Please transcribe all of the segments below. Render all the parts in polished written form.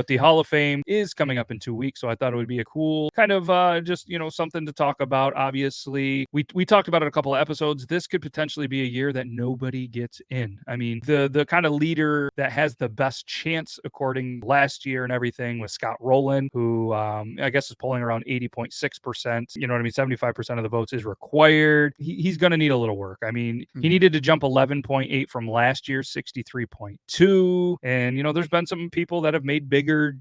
But the Hall of Fame is coming up in 2 weeks, so I thought it would be a cool kind of just, something to talk about. Obviously, we talked about it a couple of episodes. This could potentially be a year that nobody gets in. I mean, the kind of leader that has the best chance, according last year and everything, was Scott Rowland, who I guess is polling around 80.6%. You know what I mean? 75% of the votes is required. He's going to need a little work. I mean, he needed to jump 11.8 from last year's 63.2. And, there's been some people that have made bigger,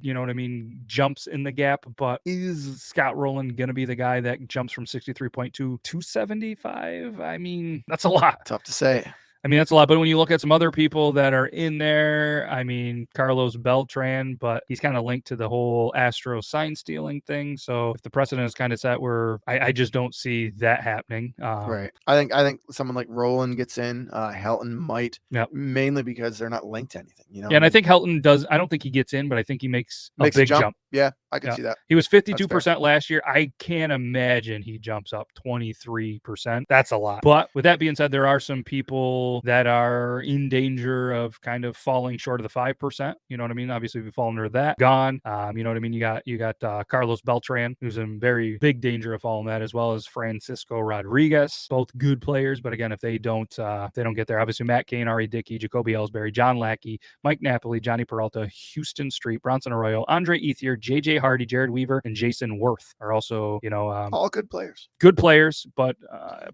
jumps in the gap. But is Scott Rowland going to be the guy that jumps from 63.2 to 75? I mean, that's a lot. Tough to say. I mean, that's a lot. But when you look at some other people that are in there, I mean, Carlos Beltran, but he's kind of linked to the whole Astro sign stealing thing. So if the precedent is kind of set where I just don't see that happening. Right. I think someone like Roland gets in. Helton might, mainly because they're not linked to anything. Yeah, and I think Helton does. I don't think he gets in, but I think he makes a big jump. Yeah, I can see that. He was 52% last year. I can't imagine he jumps up 23%. That's a lot. But with that being said, there are some people that are in danger of kind of falling short of the 5%. You know what I mean? Obviously, if you fall under that, gone. You know what I mean? You got Carlos Beltran, who's in very big danger of falling that, as well as Francisco Rodriguez. Both good players, but again, if they don't get there, obviously Matt Cain, Ari Dickey, Jacoby Ellsbury, John Lackey, Mike Napoli, Johnny Peralta, Houston Street, Bronson Arroyo, Andre Ethier, JJ Hardy, Jared Weaver, and Jason Worth are also, all good players. Good players, but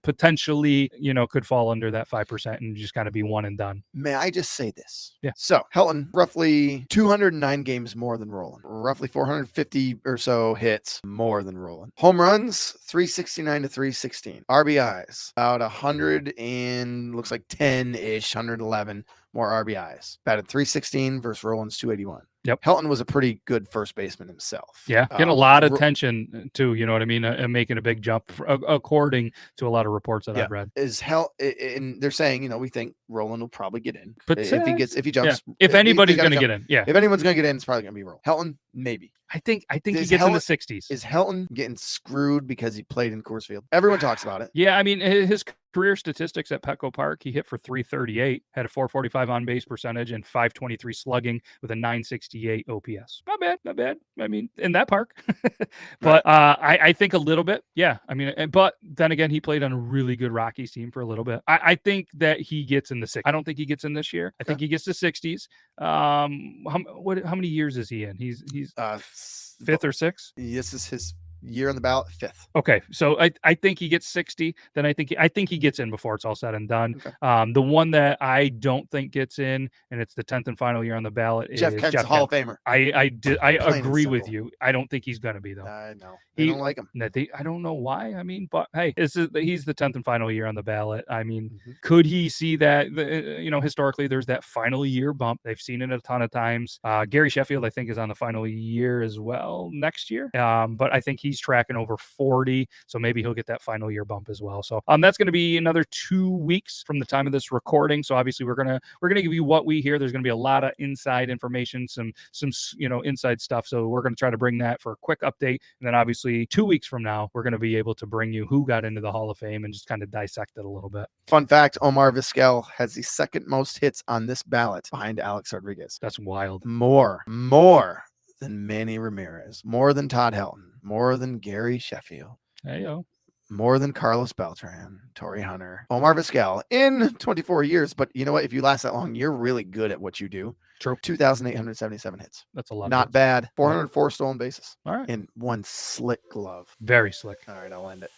potentially, could fall under that 5% and just kind of be one and done. May I just say this? Yeah. So Helton, roughly 209 games more than Rowland. Roughly 450 or so hits more than Rowland. Home runs, 369 to 316. RBIs, about 100 and looks like 10-ish, 111 more RBIs. Batted 316 versus Rowland's 281. Yep. Helton was a pretty good first baseman himself. Yeah. Getting a lot of attention too, you know what I mean? And making a big jump according to a lot of reports that I've read. And they're saying, we think Rowland will probably get in. But if he jumps. Yeah. If anybody's going to get in. Yeah. If anyone's going to get in, it's probably going to be Rowland. Helton, maybe. I think he gets in the 60s. Is Helton getting screwed because he played in Coors Field? Everyone talks about it. Yeah, I mean, his career statistics at Petco Park, he hit for 338, had a 445 on base percentage and 523 slugging with a 968 OPS. Not bad. I mean, in that park. But I think a little bit. Yeah. I mean, but then again, he played on a really good Rockies team for a little bit. I think that he gets in the 60s. I don't think he gets in this year. I think he gets to 60s. How many years is he in? He's fifth or sixth. This is his year on the ballot, fifth. Okay, so I think he gets 60. Then I think he gets in before it's all said and done. Okay. The one that I don't think gets in, and it's the 10th and final year on the ballot, is Jeff Kent's Hall of Famer. I agree with you. I don't think he's going to be though. I know. They don't like him. I don't know why. I mean, but hey, he's the 10th and final year on the ballot. I mean, could he see that? Historically, there's that final year bump. They've seen it a ton of times. Gary Sheffield, I think, is on the final year as well next year. But I think he's tracking over 40, so maybe he'll get that final year bump as well. So that's going to be another 2 weeks from the time of this recording. So obviously we're gonna give you what we hear. There's going to be a lot of inside information, some inside stuff. So we're going to try to bring that for a quick update, and then obviously 2 weeks from now we're going to be able to bring you who got into the Hall of Fame and just kind of dissect it a little bit. Fun fact: Omar Vizquel has the second most hits on this ballot behind Alex Rodriguez. That's wild. More than Manny Ramirez, more than Todd Helton, more than Gary Sheffield. Hey-yo. More than Carlos Beltran, Torrey Hunter, Omar Vizquel in 24 years. But you know what? If you last that long, you're really good at what you do. True. 2,877 hits. That's a lot. Not bad. 404 stolen bases. All right. And one slick glove. Very slick. All right, I'll end it.